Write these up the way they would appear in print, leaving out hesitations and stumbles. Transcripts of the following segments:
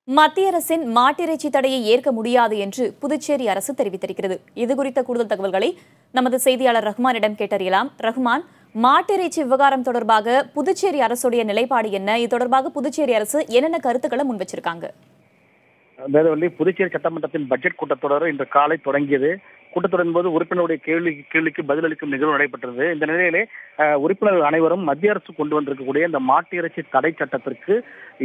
மத்திய அரசின் மாட்டிறைச்சி தடையை ஏற்க முடியாது என்று புதுச்சேரி அரசு தெரிவித்திருக்கிறது. இதுகுறித்த கூடுதல் தகவல்களை நமது செய்தியாளர் ரஹ்மானிடம் கேட்டறியலாம். ரஹ்மான், மாட்டிறைச்சி விவகாரம் தொடர்பாக புதுச்சேரி அரசுடைய நிலைப்பாடு என்ன? இது தொடர்பாக புதுச்சேரி அரசு என்னென்ன கருத்துக்களை முன் வச்சிருக்காங்க? வேதவள்ளி, புதுச்சேரி சட்டமன்றத்தின் பட்ஜெட் கூட்டத்தொடர் இன்று காலை தொடங்கியது. கூட்டத்தொடரின் போது உறுப்பினருடைய கேள்விக்கு பதிலளிக்கும் நிகழ்வு நடைபெற்றது. இந்த நிலையிலே உறுப்பினர்கள் அனைவரும் மத்திய அரசு கொண்டு வந்திருக்கக்கூடிய இந்த மாட்டு இறைச்சி தடை சட்டத்திற்கு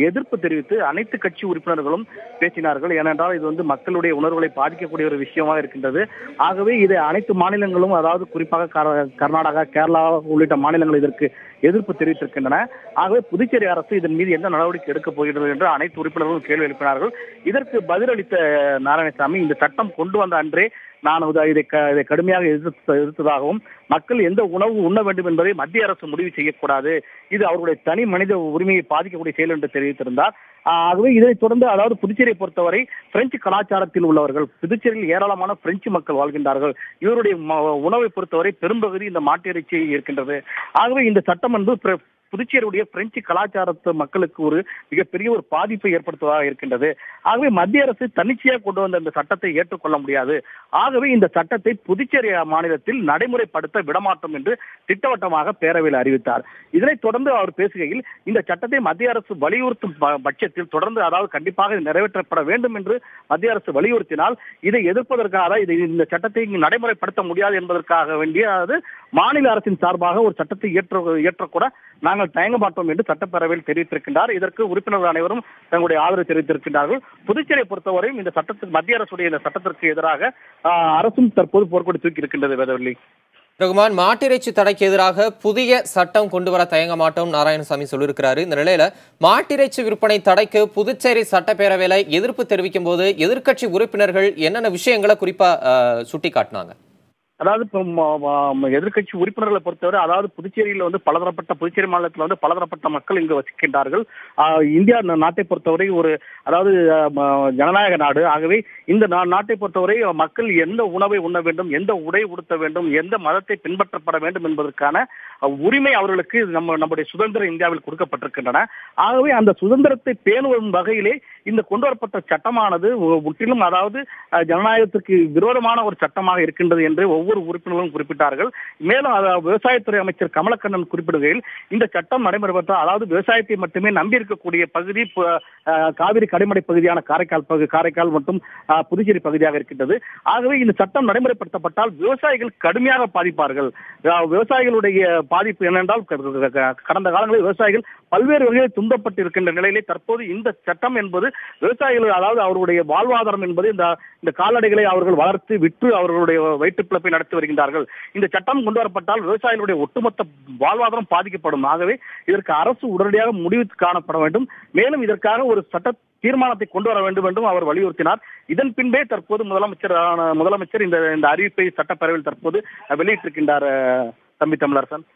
எதிர்ப்பு தெரிவித்து அனைத்து கட்சி உறுப்பினர்களும் பேசினார்கள். ஏனென்றால் இது மக்களுடைய உணர்வுகளை பாதிக்கக்கூடிய ஒரு விஷயமாக இருக்கின்றது. ஆகவே இதை அனைத்து மாநிலங்களும், அதாவது குறிப்பாக கர்நாடகா, கேரளா உள்ளிட்ட மாநிலங்கள் இதற்கு எதிர்ப்பு தெரிவித்திருக்கின்றன. ஆகவே புதுச்சேரி அரசு இதன் மீது எந்த நடவடிக்கை எடுக்கப் போகிறது என்று அனைத்து உறுப்பினர்களும் கேள்வி எழுப்பினார்கள். இதற்கு பதிலளித்த நாராயணசாமி, இந்த சட்டம் கொண்டு வந்த அன்றே நான் இதை கடுமையாக எதிர்த்ததாகவும், மக்கள் எந்த உணவு உண்ண வேண்டும் என்பதை மத்திய அரசு முடிவு செய்யக்கூடாது, இது அவர்களுடைய தனி மனித உரிமையை பாதிக்கக்கூடிய செயல் என்று தெரிவித்திருந்தார். ஆகவே இதைத் தொடர்ந்து, அதாவது புதுச்சேரியை பொறுத்தவரை பிரெஞ்சு கலாச்சாரத்தில் உள்ளவர்கள், புதுச்சேரியில் ஏராளமான பிரெஞ்சு மக்கள் வாழ்கின்றார்கள். இவருடைய உணவை பொறுத்தவரை பெரும்பகுதி இந்த மாட்டு இறைச்சி இருக்கின்றது. ஆகவே இந்த சட்டம் புதுச்சேரியுடைய பிரெஞ்சு கலாச்சாரத்து மக்களுக்கு ஒரு மிகப்பெரிய ஒரு பாதிப்பை ஏற்படுத்துவதாக இருக்கின்றது. ஆகவே மத்திய அரசு தன்னிச்சையாக கொண்டு வந்த இந்த சட்டத்தை ஏற்றுக்கொள்ள முடியாது. ஆகவே இந்த சட்டத்தை புதுச்சேரி மாநிலத்தில் நடைமுறைப்படுத்த விடமாட்டோம் என்று திட்டவட்டமாக பேரவையில் அறிவித்தார். இதனைத் தொடர்ந்து அவர் பேசுகையில், இந்த சட்டத்தை மத்திய அரசு வலியுறுத்தும் பட்சத்தில் தொடர்ந்து, அதாவது கண்டிப்பாக நிறைவேற்றப்பட வேண்டும் என்று மத்திய அரசு வலியுறுத்தினால், இதை எதிர்ப்பதற்காக, இந்த சட்டத்தை நடைமுறைப்படுத்த முடியாது என்பதற்காக வேண்டிய மாநில அரசின் சார்பாக ஒரு சட்டத்தை ஏற்றக்கூட நாங்கள் தயங்க மாட்டோம் என்று சட்டப்பேரவையில் தெரிவித்திருக்கின்றார். இதற்கு உறுப்பினர்கள் அனைவரும் தங்களுடைய ஆதரவு தெரிவித்திருக்கின்றார்கள். புதுச்சேரியை பொறுத்தவரையும் இந்த சட்டத்துக்கு, மத்திய அரசுடைய இந்த சட்டத்திற்கு எதிராக அரசும் தற்போது போர்க்கொடி தூக்கி இருக்கின்றது. வேதவள்ளி, ரகுமான், மாட்டிறைச்சி தடைக்கு எதிராக புதிய சட்டம் கொண்டு வர தயங்க மாட்டோம் நாராயணசாமி சொல்லியிருக்கிறாரு. இந்த நிலையில மாட்டிறைச்சி விற்பனை தடைக்கு புதுச்சேரி சட்டப்பேரவையில எதிர்ப்பு தெரிவிக்கும் போது எதிர்க்கட்சி உறுப்பினர்கள் என்னென்ன விஷயங்களை குறிப்பா சுட்டி காட்டினாங்க? அதாவது எதிர்கட்சி உறுப்பினர்களை பொறுத்தவரை, அதாவது புதுச்சேரியில் பலதரப்பட்ட, புதுச்சேரி மாநிலத்தில் பலதரப்பட்ட மக்கள் இங்கு வசிக்கின்றார்கள். இந்தியா நாட்டை பொறுத்தவரை அதாவது ஜனநாயக நாடு. ஆகவே இந்த நாட்டை பொறுத்தவரை மக்கள் எந்த உணவை உண்ண வேண்டும், எந்த உடை உடுத்த வேண்டும், எந்த மதத்தை பின்பற்றப்பட வேண்டும் என்பதற்கான உரிமை அவர்களுக்கு நம்முடைய சுதந்திர இந்தியாவில் கொடுக்கப்பட்டிருக்கின்றன. ஆகவே அந்த சுதந்திரத்தை பேணுவதும் வகையிலே இந்த கொண்டு வரப்பட்ட சட்டமானது முற்றிலும், அதாவது ஜனநாயகத்திற்கு விரோதமான ஒரு சட்டமாக இருக்கின்றது என்று ஒவ்வொரு உறுப்பினர்களும் குறிப்பிட்டார்கள். மேலும் விவசாயத்துறை அமைச்சர் கமலக்கண்ணன் குறிப்பிடுகையில், இந்த சட்டம் நடைமுறைப்பட்டால், அதாவது விவசாயத்தை மட்டுமே நம்பி இருக்கக்கூடிய பகுதி காவிரி கடைமடை பகுதியான காரைக்கால் மற்றும் புதுச்சேரி பகுதியாக இருக்கின்றது. ஆகவே இந்த சட்டம் நடைமுறைப்படுத்தப்பட்டால் விவசாயிகள் கடுமையாக பாதிப்பார்கள். விவசாயிகளுடைய பாதிப்பு என்னென்றால், கடந்த காலங்களில் விவசாயிகள் பல்வேறு வகையில் துன்பப்பட்டு இருக்கின்ற நிலையிலே தற்போது இந்த சட்டம் என்பது விவசாயிகள், அதாவது அவர்களுடைய வாழ்வாதாரம் என்பது இந்த கால்நடைகளை அவர்கள் வளர்த்து விற்று அவர்களுடைய வயிற்று பிழைப்பை நடத்தி வருகின்றார்கள். இந்த சட்டம் கொண்டு வரப்பட்டால் விவசாயிகளுடைய ஒட்டுமொத்த வாழ்வாதாரம் பாதிக்கப்படும். ஆகவே இதற்கு அரசு உடனடியாக முடிவு காணப்பட வேண்டும். மேலும் இதற்காக ஒரு சட்ட தீர்மானத்தை கொண்டு வர வேண்டும் என்றும் அவர் வலியுறுத்தினார். இதன் பின்பே தற்போது முதலமைச்சர் இந்த அறிவிப்பை சட்டப்பேரவையில் தற்போது வெளியிட்டிருக்கின்றார். தம்பி தமிழரசன்.